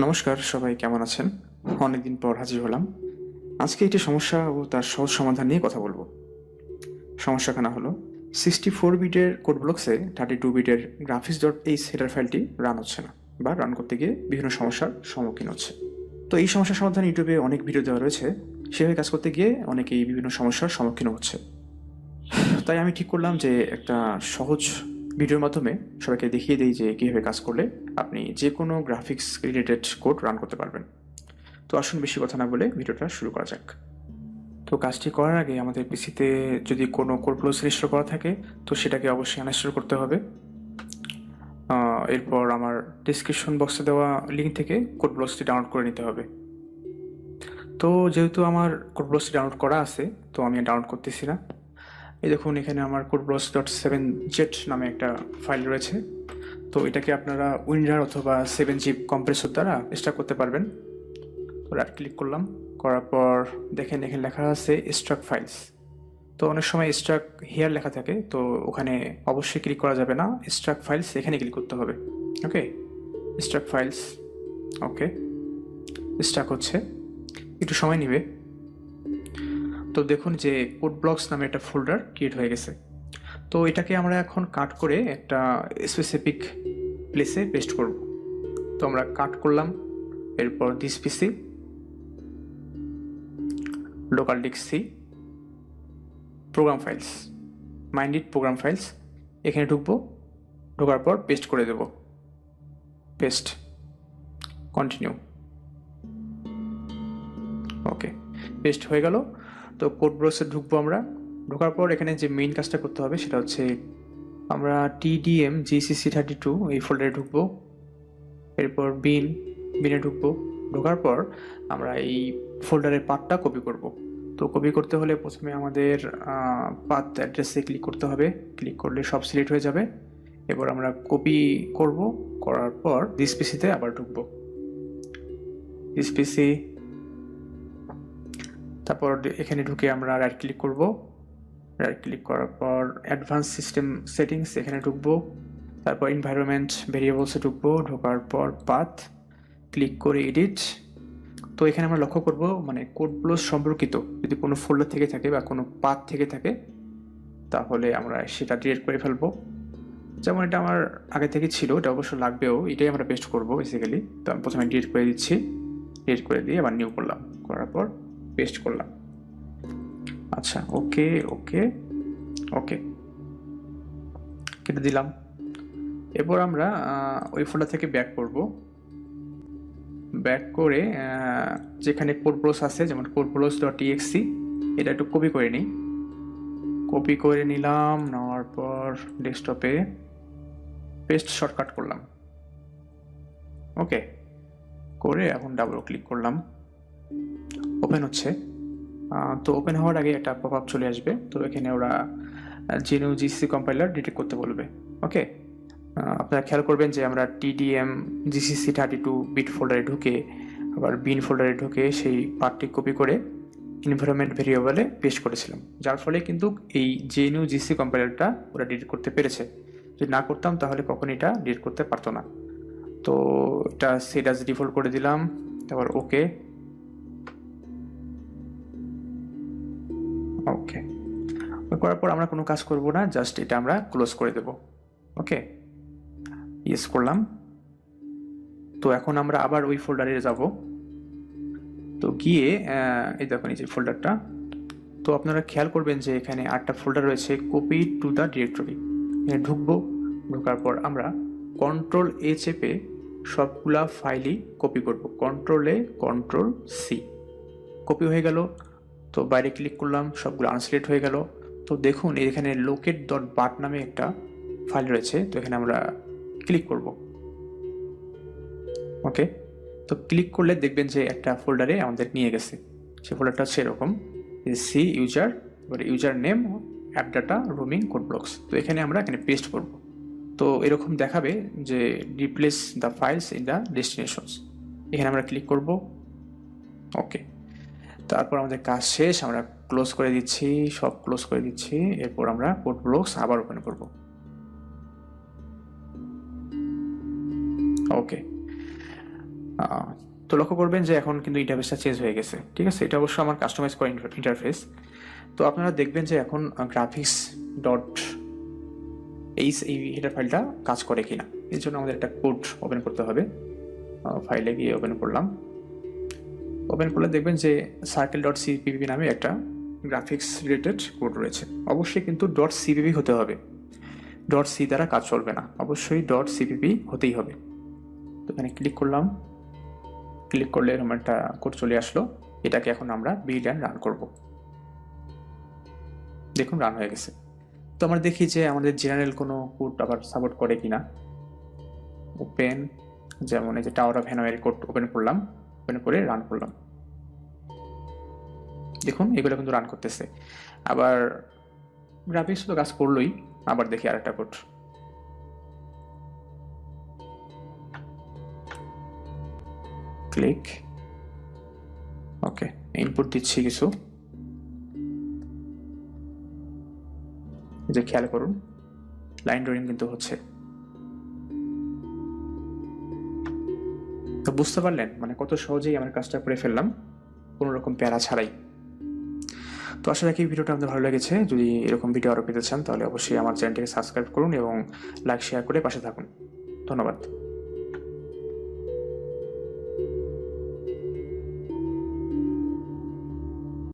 নমস্কার, সবাই কেমন আছেন? অনেকদিন পর হাজির হলাম। আজকে একটি সমস্যা ও তার সহজ সমাধান নিয়ে কথা বলবো। সমস্যাখানা হলো 64 বিটের কোড ব্লকসে 32 বিটের graphics.h হেডার ফাইলটি রান হচ্ছে না বা রান করতে গিয়ে বিভিন্ন সমস্যার সম্মুখীন হচ্ছে। তো এই সমস্যার সমাধান ইউটিউবে অনেক ভিডিও দেওয়া রয়েছে। সেভাবে কাজ করতে গিয়ে অনেকেই বিভিন্ন সমস্যার সম্মুখীন হচ্ছে। তাই আমি ঠিক করলাম যে একটা সহজ ভিডিওর মাধ্যমে সবাইকে দেখিয়ে দিই যে কীভাবে কাজ করলে আপনি যে কোনো গ্রাফিক্স রিলেটেড কোড রান করতে পারবেন। তো আসুন বেশি কথা না বলে ভিডিওটা শুরু করা যাক। তো কাজটি করার আগে আমাদের পিসিতে যদি কোনো কোডব্লকস ইনস্টল করা থাকে তো সেটাকে অবশ্যই আনইনস্টল করতে হবে। এরপর আমার ডিসক্রিপশন বক্সে দেওয়া লিঙ্ক থেকে কোডব্লকসটি ডাউনলোড করে নিতে হবে। তো যেহেতু আমার কোডব্লকসটি ডাউনলোড করা আছে তো আমি ডাউনলোড করতেছি না। এই দেখুন, এখানে আমার codeblocks.7z নামে একটা ফাইল রয়েছে। তো এটাকে আপনারা উইনরার অথবা 7zip কম্প্রেসর দ্বারা এক্সট্রাক্ট করতে পারবেন। তো রাইট ক্লিক করলাম, করার পর দেখেন এখানে লেখা আছে এক্সট্রাক্ট ফাইলস। তো অনেক সময় এক্সট্রাক্ট হিয়ার লেখা থাকে, তো ওখানে অবশ্যই ক্লিক করা যাবে না, এক্সট্রাক্ট ফাইলস এখানে ক্লিক করতে হবে। ওকে, এক্সট্রাক্ট ফাইলস। ওকে, এক্সট্রাক্ট হচ্ছে, একটু সময় নেবে। তো দেখুন যে কোডব্লকস নামে একটা ফোল্ডার ক্রিয়েট হয়ে গেছে। তো এটাকে আমরা এখন কাট করে একটা স্পেসিফিক প্লেসে পেস্ট করব। তো আমরা কাট করলাম, এরপর this PC, local disk C, program files, মাইন্ডিড প্রোগ্রাম ফাইলস, এখানে ঢুকবো। ঢোকার পর পেস্ট করে দেব, পেস্ট, কন্টিনিউ। ওকে, পেস্ট হয়ে গেল। তো কোড ব্রাউজারে ঢুকবো আমরা। ঢোকার পর এখানে যে মেইন কাজটা করতে হবে সেটা হচ্ছে আমরা TDM GCC32 এই ফোল্ডারে ঢুকবো। এরপর বিনে ঢুকবো। ঢোকার পর আমরা এই ফোল্ডারের পাথটা কপি করব। তো কপি করতে হলে প্রথমে আমাদের পাথ অ্যাড্রেসে ক্লিক করতে হবে। ক্লিক করলে সব সিলেক্ট হয়ে যাবে। এবার আমরা কপি করব, করার পর দিস পিসিতে আবার ঢুকবো। দিস পিসি, তারপর এখানে ঢুকে আমরা রাইট ক্লিক করব। রাইট ক্লিক করার পর অ্যাডভান্স সিস্টেম সেটিংস এখানে ঢুকবো। তারপর এনভায়রনমেন্ট ভেরিয়েবলসে ঢুকবো। ঢোকার পর পাথ, ক্লিক করে এডিট। তো এখানে আমরা লক্ষ্য করব মানে কোডব্লকস সম্পর্কিত যদি কোনো ফোল্ডার থেকে থাকে বা কোনো পাথ থেকে থাকে তাহলে আমরা সেটা ডিলিট করে ফেলবো। যেমন এটা আমার আগে থেকে ছিল, এটা অবশ্য লাগবেও, এটাই আমরা পেস্ট করবো বেসিক্যালি। তো আমি প্রথমে ডিলিট করে দিচ্ছি, ডিলিট করে দিয়ে আবার নিউ করলাম, করার পর পেস্ট করলাম। আচ্ছা, ওকে ওকে ওকে, কেটে দিলাম। এরপর আমরা ওই ফোল্ডার থেকে ব্যাক করব। ব্যাক করে যেখানে কোডব্লকস আছে, যেমন codeblocks.exe, এটা একটু কপি করে নিই। কপি করে নিলাম, নেওয়ার পর ডেস্কটপে পেস্ট শর্টকাট করলাম। ওকে, করে এখন ডাবল ক্লিক করলাম, ওপেন হচ্ছে। তো ওপেন হওয়ার আগে একটা পপআপ চলে আসবে। তো এখানে ওরা জিনু জিসি কম্পাইলার ডিটেক্ট করতে বলবে। ওকে, আপনারা খেয়াল করবেন যে আমরা TDM GCC32 বিট ফোল্ডারে ঢুকে আবার বিন ফোল্ডারে ঢুকে সেই পার্টটি কপি করে এনভায়রনমেন্ট ভেরিয়েবলে পেস্ট করেছিলাম, যার ফলে কিন্তু এই জিনু জিসি কম্পাইলারটা ওরা ডিলিট করতে পেরেছে। যদি না করতাম তাহলে কখন এটা ডিলিট করতে পারতো না। তো এটা সেট অ্যাজ ডিফল্ট করে দিলাম, তারপর ওকে। ওকে করার পর আমরা কোনো কাজ করব না, জাস্ট এটা আমরা ক্লোজ করে দেব। ওকে, ইয়েস করলাম। তো এখন আমরা আবার ওই ফোল্ডারে যাব। তো গিয়ে এই দেখুন এই যে ফোল্ডারটা, তো আপনারা খেয়াল করবেন যে এখানে আটটা ফোল্ডার রয়েছে, কপি টু দ্য ডিরেক্টরি। এখানে ঢুকবো। ঢোকার পর আমরা Ctrl+A চেপে সবগুলা ফাইলই কপি করব। Ctrl+A Ctrl+C, কপি হয়ে গেল। তো বাইরে ক্লিক করলাম, সবগুলো আনসিলেক্ট হয়ে গেল। তো দেখুন এখানে locate.bat নামে একটা ফাইল রয়েছে, তো এখানে আমরা ক্লিক করব। ওকে, তো ক্লিক করলে দেখবেন যে একটা ফোল্ডারে আমাদের নিয়ে গেছে। সে ফোল্ডারটা হচ্ছে এরকম, সি ইউজার, এবার user name, app data, roaming, CodeBlocks. তো এখানে আমরা এখানে পেস্ট করব। তো এরকম দেখাবে যে replace the files in the destinations. এখানে আমরা ক্লিক করব। ওকে, তারপর আমাদের কাজ শেষ, আমরা ক্লোজ করে দিচ্ছি, সব ক্লোজ করে দিচ্ছি। এরপর আমরা কোডব্লকস আবার ওপেন করব। ওকে, তো লক্ষ্য করবেন যে এখন কিন্তু ইন্টারফেসটা চেঞ্জ হয়ে গেছে, ঠিক আছে। এটা অবশ্য আমার কাস্টমাইজ করা ইন্টারফেস। তো আপনারা দেখবেন যে এখন গ্রাফিক্স ডট এইচ এই হেডার ফাইলটা কাজ করে কিনা। এর জন্য আমাদের একটা কোড ওপেন করতে হবে। ফাইলে গিয়ে ওপেন করলাম। ওপেন করলে দেখবেন যে সার্কেল ডট সিপিপি নামে একটা গ্রাফিক্স রিলেটেড কোড রয়েছে। অবশ্যই কিন্তু ডট সিপিপি হতে হবে, ডট সি দ্বারা কাজ চলবে না, অবশ্যই ডট সিপিপি হতেই হবে। তো এখানে ক্লিক করলাম, ক্লিক করলে এরকম একটা কোড চলে আসলো। এটাকে এখন আমরা বিল্ড অ্যান্ড রান করব। দেখুন রান হয়ে গেছে। তো আমরা দেখি যে আমাদের জেনারেল কোনো কোড আবার সাপোর্ট করে কিনা। ওপেন, যেমন এই যে টাওয়ার অফ হ্যানয়ের কোড ওপেন করলাম, ওপেন করে রান করলাম। দেখুন এগুলো কিন্তু রান করতেছে। আবার গ্রাফিক্স তো কাজ করলোই, আবার দেখি আরেকটা কোড। ক্লিক, ওকে, ইনপুট দিচ্ছি কিছু, যে খেয়াল করুন লাইন ড্রয়িং কিন্তু হচ্ছে। তো বুঝতে পারলেন মানে কত সহজেই আমার কাজটা করে ফেললাম কোনো রকম প্যারা ছাড়াই। তো আশা রাখি ভিডিওটা আপনাদের ভালো লেগেছে। যদি এরকম ভিডিও আরও পেতে চান তাহলে অবশ্যই আমার চ্যানেলটিকে সাবস্ক্রাইব করুন এবং লাইক শেয়ার করে পাশে থাকুন। ধন্যবাদ।